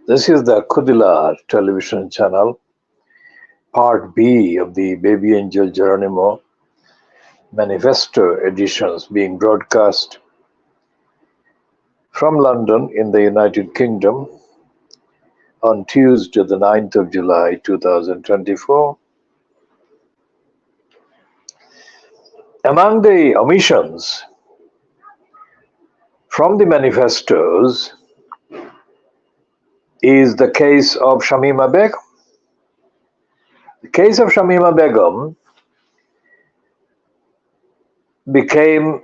This is the KhoodeelaarTVChannel television channel, part B of the Baby Angel Geronimo Manifesto editions being broadcast from London in the United Kingdom on Tuesday, the 9th of July 2024. Among the omissions from the manifestos is the case of Shamima Begum. The case of Shamima Begum became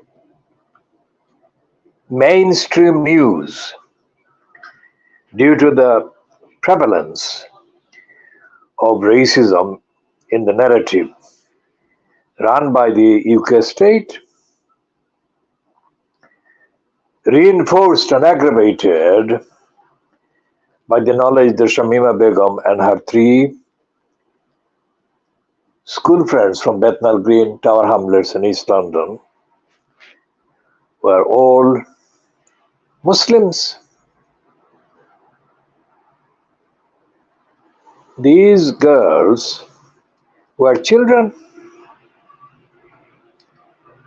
mainstream news due to the prevalence of racism in the narrative run by the UK state, reinforced and aggravated by the knowledge that Shamima Begum and her three school friends from Bethnal Green, Tower Hamlets in East London were all Muslims. These girls were children.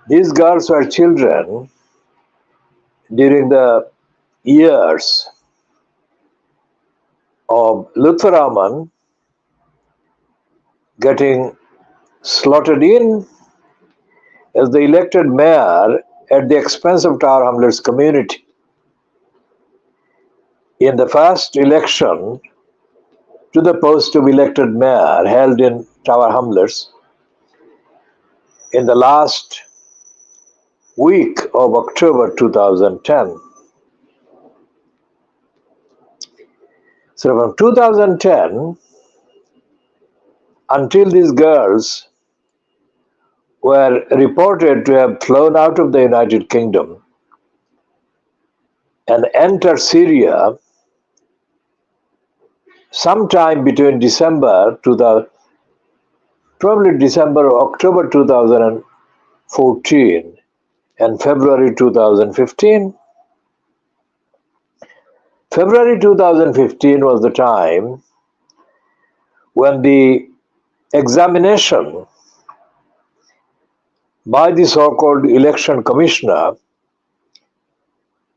These girls were children during the years of Lutfur Rahman getting slotted in as the elected mayor at the expense of Tower Hamlets community. In the first election to the post of elected mayor held in Tower Hamlets in the last week of October 2010. So from 2010 until these girls were reported to have flown out of the United Kingdom and entered Syria sometime between December or October 2014 and February 2015. February 2015 was the time when the examination by the so-called election commissioner,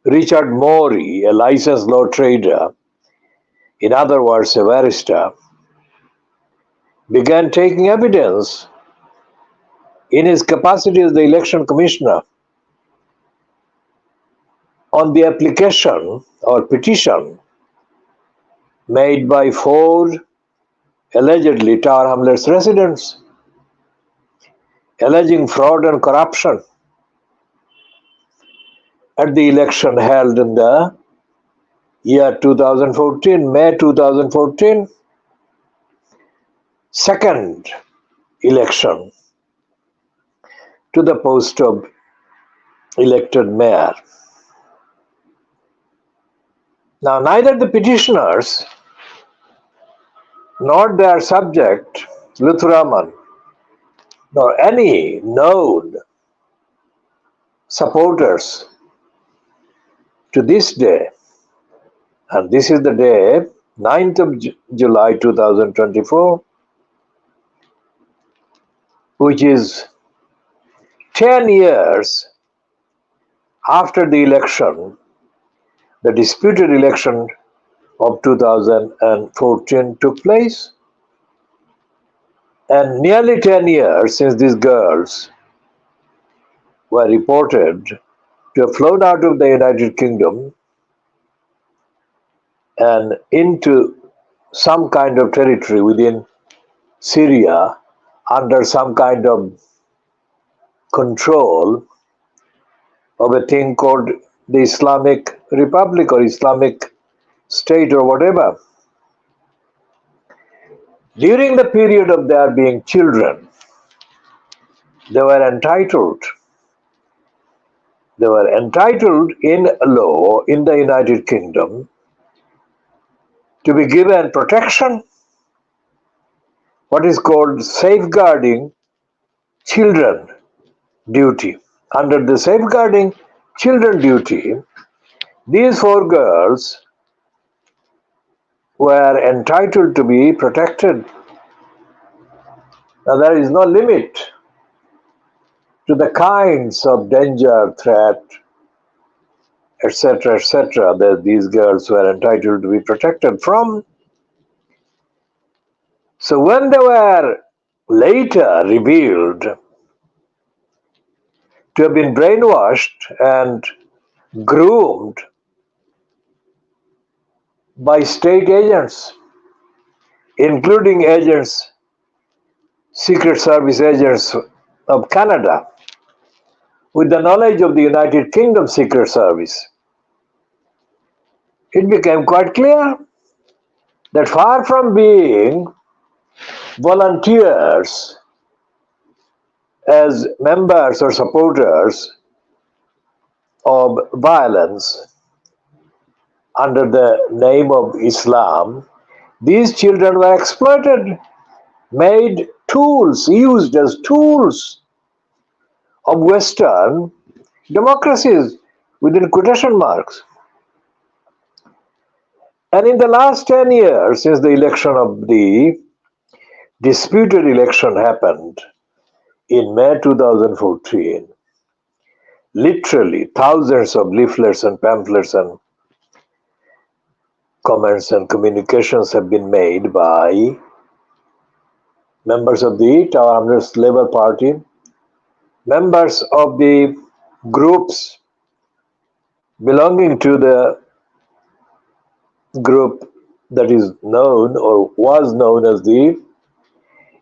Richard Morey, a licensed law trader, in other words, a barrister, began taking evidence in his capacity as the election commissioner on the application or petition made by 4 allegedly Tower Hamlets residents, alleging fraud and corruption at the election held in the year 2014, May 2014, second election to the post of elected mayor. Now, neither the petitioners nor their subject, Lutfur Rahman, nor any known supporters to this day, and this is the day, 9th of July 2024, which is 10 years after the election, the disputed election of 2014 took place, and nearly 10 years since these girls were reported to have flown out of the United Kingdom and into some kind of territory within Syria under some kind of control of a thing called the Islamic Republic or Islamic State or whatever. During the period of their being children, they were entitled in law in the United Kingdom to be given protection, what is called safeguarding children duty. Under the safeguarding children duty, these 4 girls were entitled to be protected. Now, there is no limit to the kinds of danger, threat, etc., that these girls were entitled to be protected from. So when they were later revealed to have been brainwashed and groomed by state agents, including agents, Secret Service agents of Canada, with the knowledge of the United Kingdom Secret Service, it became quite clear that far from being volunteers as members or supporters of violence under the name of Islam, these children were exploited, made tools, used as tools of Western democracies, within quotation marks. And in the last 10 years, since the election of the disputed election happened in May 2014, literally thousands of leaflets and pamphlets and comments and communications have been made by members of the Tower Hamlets Labour Party, members of the groups belonging to the group that is known or was known as the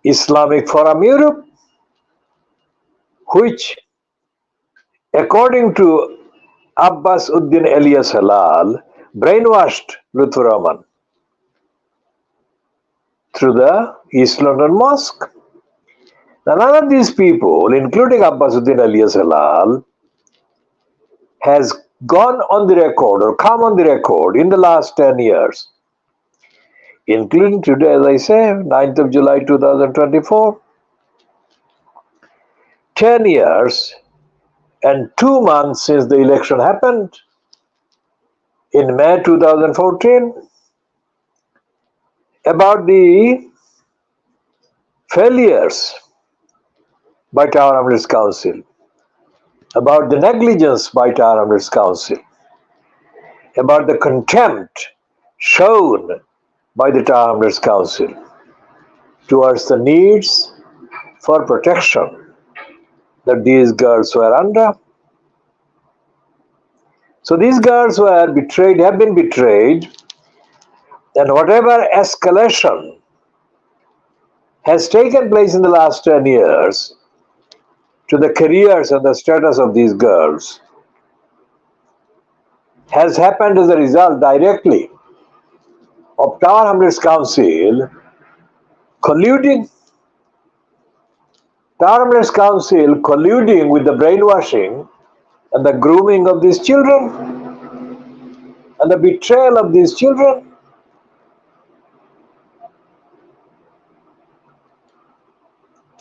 Islamic Forum Europe, which, according to Abbas Uddin Elias Halal, brainwashed Lutfur Rahman through the East London Mosque. Now, none of these people, including Abbas Uddin Elias Halal, has gone on the record or come on the record in the last 10 years, including today, as I say, 9th of July 2024, 10 years and 2 months since the election happened in May 2014, about the failures by Tower Hamlets Council, about the negligence by Tower Hamlets Council, about the contempt shown by the Tower Hamlets Council towards the needs for protection that these girls were under. So these girls were betrayed, have been betrayed, and whatever escalation has taken place in the last 10 years to the careers and the status of these girls has happened as a result directly of Tower Hamlets Council colluding, Tower Hamlets Council colluding with the brainwashing and the grooming of these children and the betrayal of these children.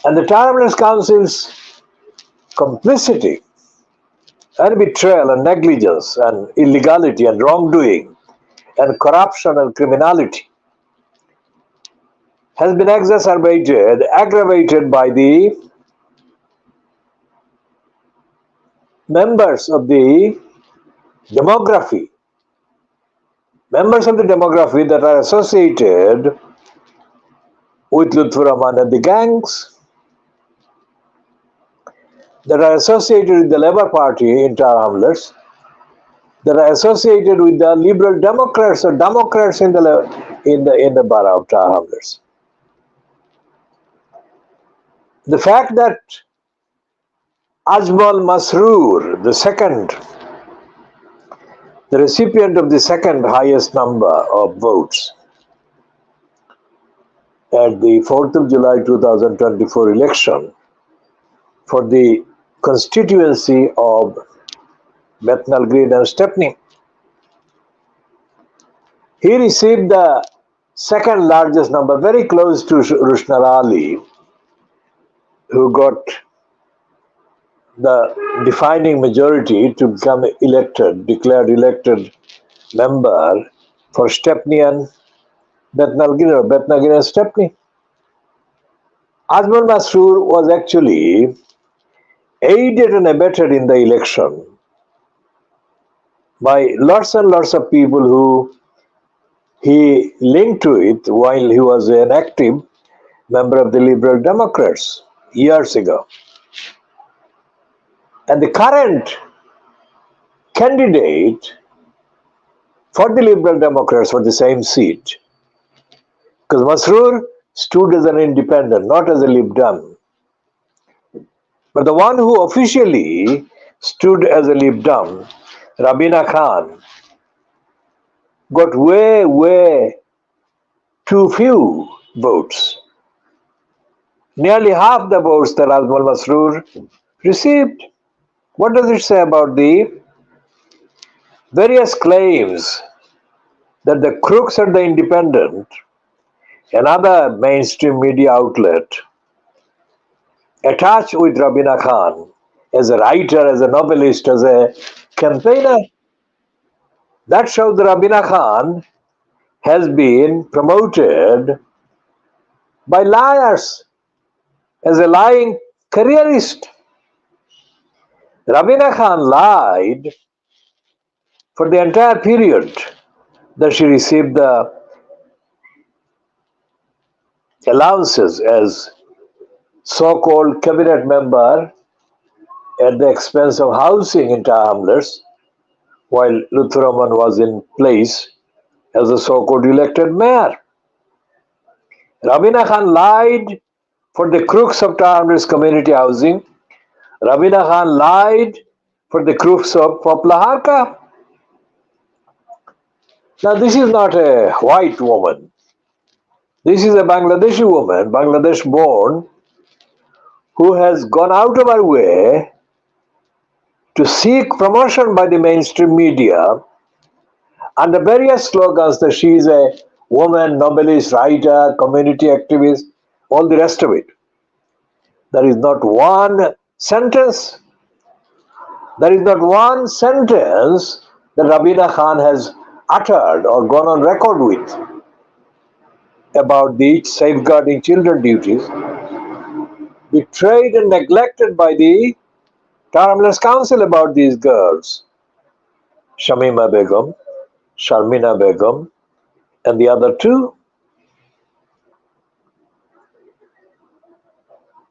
And the Tower Hamlets Council's complicity and betrayal and negligence and illegality and wrongdoing and corruption and criminality has been exacerbated, aggravated by the members of the demography, that are associated with Lutfur Rahman and the gangs, that are associated with the Labour Party in Tower Hamlets, that are associated with the Liberal Democrats or Democrats in the borough of Tower Hamlets. The fact that Ajmal Masroor, the recipient of the second highest number of votes at the 4th of July 2024 election for the constituency of Bethnal Green and Stepney, he received the second largest number, very close to Rushnar Ali, who got the defining majority to become declared elected member for Stepney and Bethnal Green and Stepney. Azman Masroor was actually aided and abetted in the election by lots and lots of people who he linked to it while he was an active member of the Liberal Democrats years ago. And the current candidate for the Liberal Democrats for the same seat, because Masroor stood as an independent, not as a Lib Dem. But the one who officially stood as a Lib Dem, Rabina Khan, got way too few votes. Nearly half the votes that Azmal Masroor received. What does it say about the various claims that the crooks at the Independent, another mainstream media outlet, attached with Rabina Khan as a writer, as a novelist, as a campaigner? That shows that Rabina Khan has been promoted by liars as a lying careerist. Rabina Khan lied for the entire period that she received the allowances as so-called cabinet member at the expense of housing in Tower Hamlets, while Lutfur Rahman was in place as a so-called elected mayor. Rabina Khan lied for the crooks of Tower Hamlets community housing. Rabina Khan lied for the crooks of Poplar Harka. Now, this is not a white woman. This is a Bangladeshi woman, Bangladesh born, who has gone out of her way to seek promotion by the mainstream media under various slogans that she is a woman, novelist, writer, community activist, all the rest of it. There is not one sentence, that Rabina Khan has uttered or gone on record with about the safeguarding children duties betrayed and neglected by the Tower Hamlets Council about these girls, Shamima Begum, Sharmina Begum, and the other two.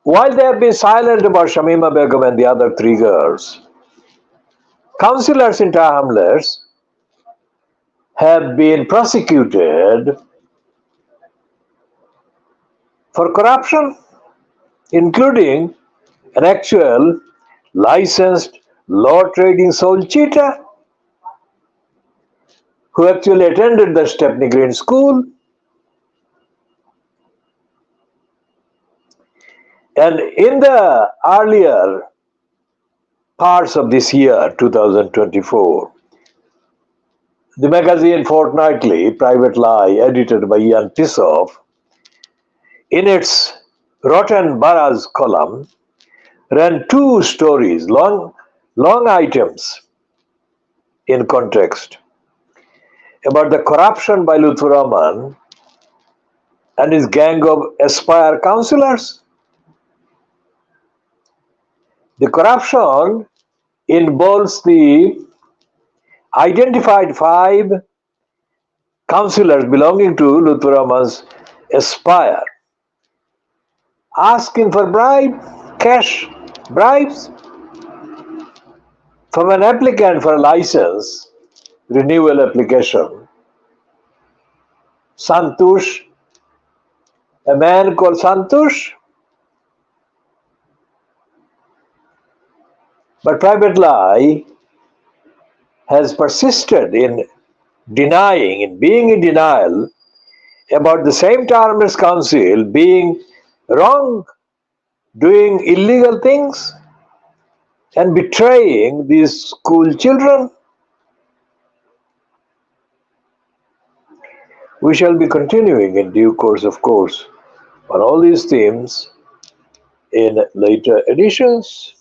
While they have been silent about Shamima Begum and the other three girls, councillors in Tower Hamlets have been prosecuted for corruption, including an actual licensed law trading soul cheater who actually attended the Stepney Green School. And in the earlier parts of this year, 2024, the magazine Fortnightly, Private Lie, edited by Ian Tissoff, in its Rotten Boroughs column, ran two stories, long items in context, about the corruption by Lutfur Rahman and his gang of Aspire councillors. The corruption involves the identified 5 councillors belonging to Lutfur Rahman's Aspire, asking for cash bribes from an applicant for a license renewal application. Santush, a man called Santush. But Private Lie has persisted in being in denial about the same Tower Hamlets Council being wrong, doing illegal things, and betraying these school children. We shall be continuing in due course, of course, on all these themes in later editions.